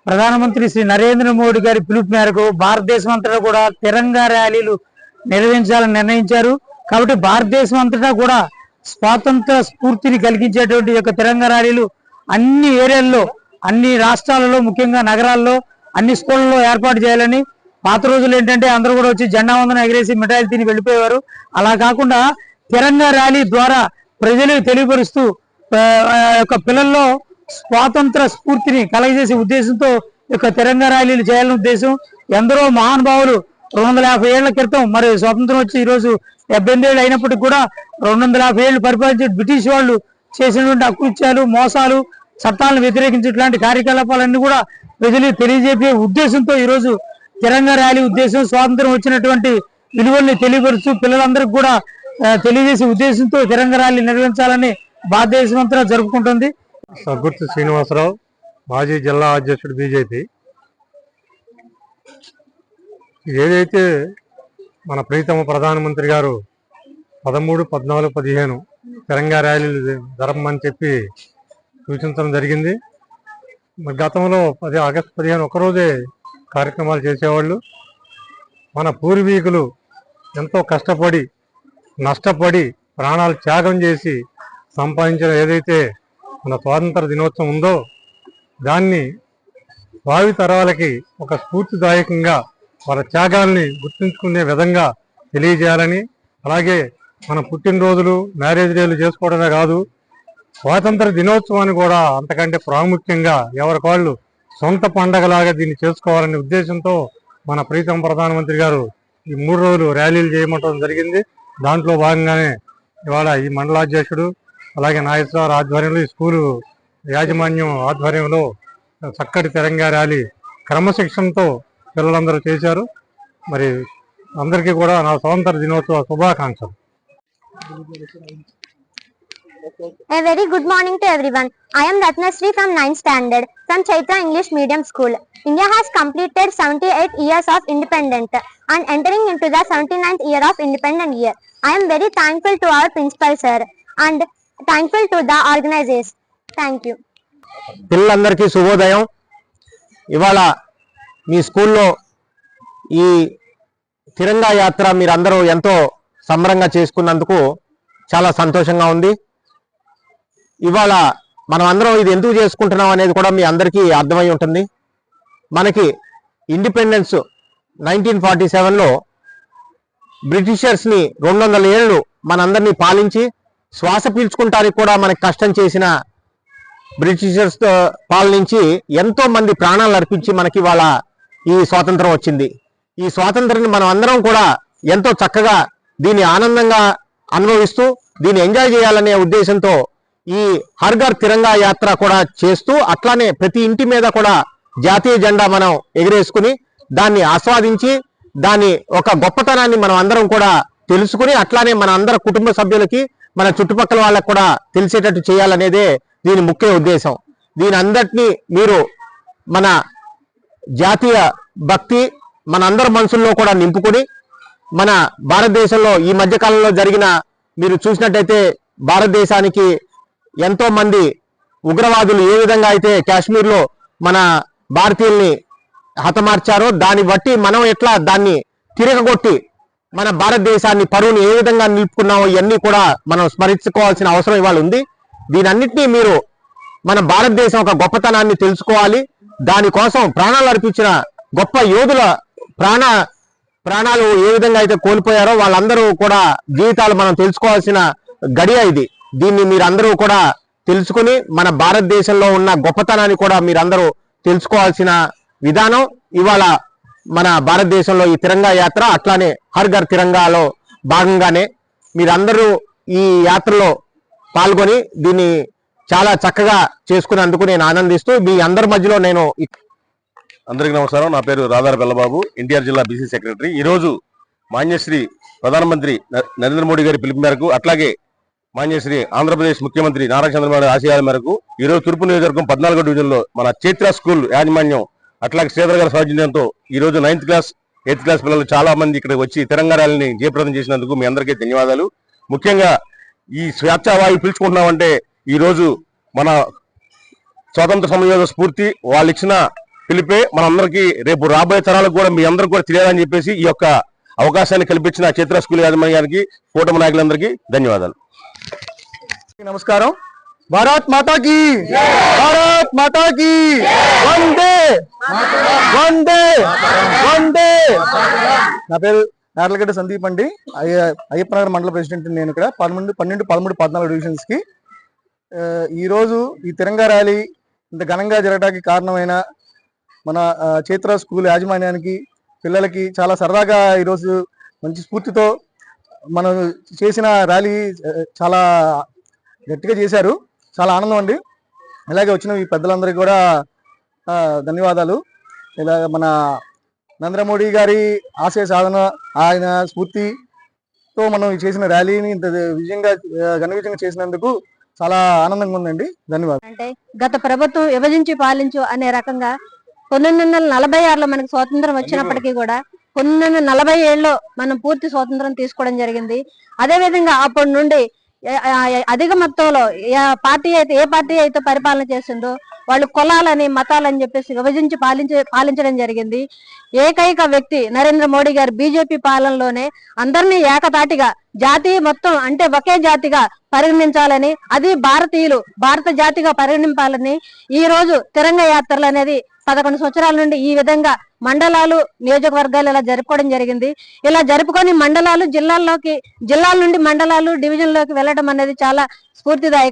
ప్రధానమంత్రి శ్రీ నరేంద్ర మోడీ గారి పిలుపు మేరకు భారతదేశం అంతటా కూడా తిరంగా ర్యాలీలు నిర్వహించాలని నిర్ణయించారు. కాబట్టి భారతదేశం అంతటా కూడా స్వాతంత్ర స్ఫూర్తిని కలిగించేటువంటి యొక్క తిరంగా ర్యాలీలు అన్ని ఏరియాల్లో, అన్ని రాష్ట్రాలలో, ముఖ్యంగా నగరాల్లో, అన్ని స్కూళ్లలో ఏర్పాటు చేయాలని. పాత రోజులు ఏంటంటే అందరూ కూడా వచ్చి జెండా వందనం ఎగరేసి మిఠాయిలు తిని వెళ్ళిపోయేవారు. అలా కాకుండా తిరంగా ర్యాలీ ద్వారా ప్రజలకు తెలియపరుస్తూ యొక్క పిల్లల్లో స్వాతంత్ర స్ఫూర్తిని కలగజేసే ఉద్దేశంతో యొక్క తిరంగా ర్యాలీలు చేయాలనే ఉద్దేశం. ఎందరో మహానుభావులు 250 ఏళ్ల క్రితం, మరి స్వాతంత్రం వచ్చి ఈరోజు 78 ఏళ్ళు అయినప్పటికీ కూడా 250 ఏళ్లు పరిపాలించే బ్రిటిష్ వాళ్ళు చేసినటువంటి అకృత్యాలు, మోసాలు, చట్టాలను వ్యతిరేకించేట్లాంటి కార్యకలాపాలన్నీ కూడా ప్రజలకు తెలియజేసే ఉద్దేశంతో ఈరోజు తిరంగా ర్యాలీ ఉద్దేశం. స్వాతంత్రం వచ్చినటువంటి విలువల్ని తెలియపరుస్తూ పిల్లలందరికీ కూడా తెలియజేసే ఉద్దేశంతో తిరంగా ర్యాలీ నిర్వహించాలని భారతదేశం అంతా జరుపుకుంటుంది. సగ్గుర్తి శ్రీనివాసరావు, మాజీ జిల్లా అధ్యక్షుడు బీజేపీ. ఏదైతే మన ప్రీతమ ప్రధానమంత్రి గారు 13, 14, 15 తిరంగా ర్యాలీలు జరపమని చెప్పి సూచించడం జరిగింది. గతంలో ఆగస్టు 15 ఒకరోజే కార్యక్రమాలు చేసేవాళ్ళు. మన పూర్వీకులు ఎంతో కష్టపడి, నష్టపడి, ప్రాణాలు త్యాగం చేసి సంపాదించిన ఏదైతే మన స్వాతంత్ర దినోత్సవం ఉందో దాన్ని భావి తరాలకి ఒక స్ఫూర్తిదాయకంగా వాళ్ళ త్యాగాల్ని గుర్తుంచుకునే విధంగా తెలియజేయాలని, అలాగే మన పుట్టినరోజులు, మ్యారేజ్ డేలు చేసుకోవడమే కాదు, స్వాతంత్ర దినోత్సవాన్ని కూడా అంతకంటే ప్రాముఖ్యంగా ఎవరికి వాళ్ళు సొంత పండగలాగా దీన్ని చేసుకోవాలనే ఉద్దేశంతో మన ప్రీతం ప్రధానమంత్రి గారు ఈ 3 రోజులు ర్యాలీలు చేయమంటడం జరిగింది. దాంట్లో భాగంగానే ఇవాళ ఈ మండలాధ్యక్షుడు, అలాగే నాగేశ్వరరావు ఆధ్వర్యంలో, ఈ స్కూలు యాజమాన్యం ఆధ్వర్యంలో చక్కటి తిరంగా ర్యాలీ క్రమశిక్షణతో పిల్లలందరూ చేశారు. మరి అందరికీ కూడా నా స్వాతంత్ర దినోత్సవ శుభాకాంక్షలు. A very good morning to everyone. I am Ratnasri from 9th standard from Chaitra English Medium School. India has completed 78 years of independence and entering into the 79th year of independent year. I am very thankful to our principal sir and thankful to the organizers. Thank you. పిల్లలందరికీ శుభోదయం. ఇవాళ మీ స్కూల్లో ఈ తిరంగా యాత్ర మీరందరూ ఎంతో సంబరంగా చేసుకున్నందుకు చాలా సంతోషంగా ఉంది. ఇవాళ మనం అందరం ఇది ఎందుకు చేసుకుంటున్నాం అనేది కూడా మీ అందరికీ అర్థమై ఉంటుంది. మనకి ఇండిపెండెన్స్ 1947లో బ్రిటిషర్స్ని 200 ఏళ్ళు మనందరినీ పాలించి శ్వాస పీల్చుకుంటానికి కూడా మనకి కష్టం చేసిన బ్రిటిషర్స్ పాలనించి ఎంతో మంది ప్రాణాలు అర్పించి మనకి ఇవాళ ఈ స్వాతంత్రం వచ్చింది. ఈ స్వాతంత్రాన్ని మనం అందరం కూడా ఎంతో చక్కగా దీన్ని ఆనందంగా అనుభవిస్తూ దీన్ని ఎంజాయ్ చేయాలనే ఉద్దేశంతో ఈ హర్ ఘర్ తిరంగా యాత్ర కూడా చేస్తూ, అట్లానే ప్రతి ఇంటి మీద కూడా జాతీయ జెండా మనం ఎగిరేసుకుని దాన్ని ఆస్వాదించి దాని ఒక గొప్పతనాన్ని మనం అందరం కూడా తెలుసుకుని, అట్లానే మన అందరి కుటుంబ సభ్యులకి, మన చుట్టుపక్కల వాళ్ళకు కూడా తెలిసేటట్టు చేయాలనేదే దీని ముఖ్య ఉద్దేశం. దీని అందరినీ మీరు మన జాతీయ భక్తి మనందరి మనసుల్లో కూడా నింపుకొని, మన భారతదేశంలో ఈ మధ్యకాలంలో జరిగిన మీరు చూసినట్టయితే భారతదేశానికి ఎంతో మంది ఉగ్రవాదులు ఏ విధంగా అయితే కాశ్మీర్లో మన భారతీయుల్ని హతమార్చారో దాన్ని బట్టి మనం ఎట్లా దాన్ని తిరగగొట్టి మన భారతదేశాన్ని పరువుని ఏ విధంగా నిలుపుకున్నామో ఇవన్నీ కూడా మనం స్మరించుకోవాల్సిన అవసరం ఇవాళ ఉంది. దీనన్నింటినీ మీరు మన భారతదేశం ఒక గొప్పతనాన్ని తెలుసుకోవాలి. దానికోసం ప్రాణాలు అర్పించిన గొప్ప యోధుల ప్రాణాలు ఏ విధంగా అయితే కోల్పోయారో వాళ్ళందరూ కూడా జీవితాలు మనం తెలుసుకోవాల్సిన గడియ ఇది. దీన్ని మీరందరూ కూడా తెలుసుకుని మన భారతదేశంలో ఉన్న గొప్పతనాన్ని కూడా మీరందరూ తెలుసుకోవాల్సిన విధానం ఇవాళ మన భారతదేశంలో ఈ తిరంగా యాత్ర. అట్లానే హర్ ఘర్ తిరంగాలో భాగంగానే మీరందరూ ఈ యాత్రలో పాల్గొని దీన్ని చాలా చక్కగా చేసుకున్నందుకు నేను ఆనందిస్తూ మీ అందరి మధ్యలో నేను. అందరికీ నమస్కారం. నా పేరు రాధార బెల్లబాబు, ఎన్టీఆర్ జిల్లా బీసీ సెక్రటరీ. ఈరోజు మాన్యశ్రీ ప్రధానమంత్రి నరేంద్ర మోడీ గారి పిలుపు మేరకు, అట్లాగే మాన్యశ్రీ ఆంధ్రప్రదేశ్ ముఖ్యమంత్రి నారా చంద్రబాబు ఆశయాల మేరకు ఈరోజు తూర్పు నియోజకవర్గం 14వ డివిజన్లో మన చైత్ర స్కూల్ యాజమాన్యం అట్లాగే శ్రీధర్ గారి సౌజన్యంతో ఈరోజు 9th క్లాస్ 8th క్లాస్ పిల్లలు చాలా మంది ఇక్కడ వచ్చి తిరంగా ర్యాలీని జయప్రదం చేసినందుకు మీ అందరికీ ధన్యవాదాలు. ముఖ్యంగా ఈ స్వేచ్ఛావాయువు పీల్చుకుంటున్నామంటే ఈరోజు మన స్వాతంత్ర సమయోధ స్ఫూర్తి, వాళ్ళు ఇచ్చిన పిలిపే మనందరికీ రేపు రాబోయే తరాలకు కూడా మీ అందరికి కూడా తెలియాలని చెప్పేసి ఈ యొక్క అవకాశాన్ని కల్పించిన చైత్ర స్కూల్ యాజమాన్యానికి కూటమి నాయకులందరికీ ధన్యవాదాలు. నమస్కారం. భారత్ మాతా కీ, భారత్ మాతా కీ, వందే వందే వందే. నా పేరు నార్లగడ్డ సందీప్ అండి. అయ్యప్పనగర్ మండల ప్రెసిడెంట్. నేను ఇక్కడ 12, 13, 14 డివిజన్స్ కి ఈ రోజు ఈ తిరంగా ర్యాలీ ఇంత ఘనంగా జరగడానికి కారణమైన మన చైత్ర స్కూల్ యాజమాన్యానికి, పిల్లలకి చాలా సరదాగా ఈరోజు మంచి స్ఫూర్తితో మనం చేసిన ర్యాలీ చాలా గట్టిగా చేశారు. చాలా ఆనందం అండి. ఇలాగే వచ్చిన ఈ పెద్దలందరికీ కూడా ధన్యవాదాలు. ఇలా మన నరేంద్ర మోడీ గారి ఆశయ సాధన, ఆయన స్ఫూర్తితో మనం చేసిన ర్యాలీని ఇంత ఘన విజయంగా చేసినందుకు చాలా ఆనందంగా ఉందండి. ధన్యవాదాలు. అంటే గత ప్రభుత్వం విభజించి పాలించు అనే రకంగా 1946లో మనకి స్వాతంత్రం వచ్చినప్పటికీ కూడా 1947లో మనం పూర్తి స్వాతంత్రం తీసుకోవడం జరిగింది. అదే విధంగా అప్పటి నుండి అధిక మొత్తంలో ఏ పార్టీ అయితే పరిపాలన చేసిందో వాళ్ళు కులాలని, మతాలని చెప్పేసి విభజించి పాలించడం జరిగింది. ఏకైక వ్యక్తి నరేంద్ర మోడీ గారు బీజేపీ పాలనలోనే అందరినీ ఏకతాటిగా జాతి మొత్తం అంటే ఒకే జాతిగా పరిగణించాలని, అది భారతీయులు భారత జాతిగా పరిగణింపాలని ఈ రోజు తిరంగ యాత్రలు అనేది 11 సంవత్సరాల నుండి ఈ విధంగా మండలాలు, నియోజకవర్గాలు ఇలా జరుపుకోవడం జరిగింది. ఇలా జరుపుకొని మండలాలు, జిల్లాల నుండి మండలాలు, డివిజన్లోకి వెళ్ళడం అనేది చాలా స్ఫూర్తిదాయకం.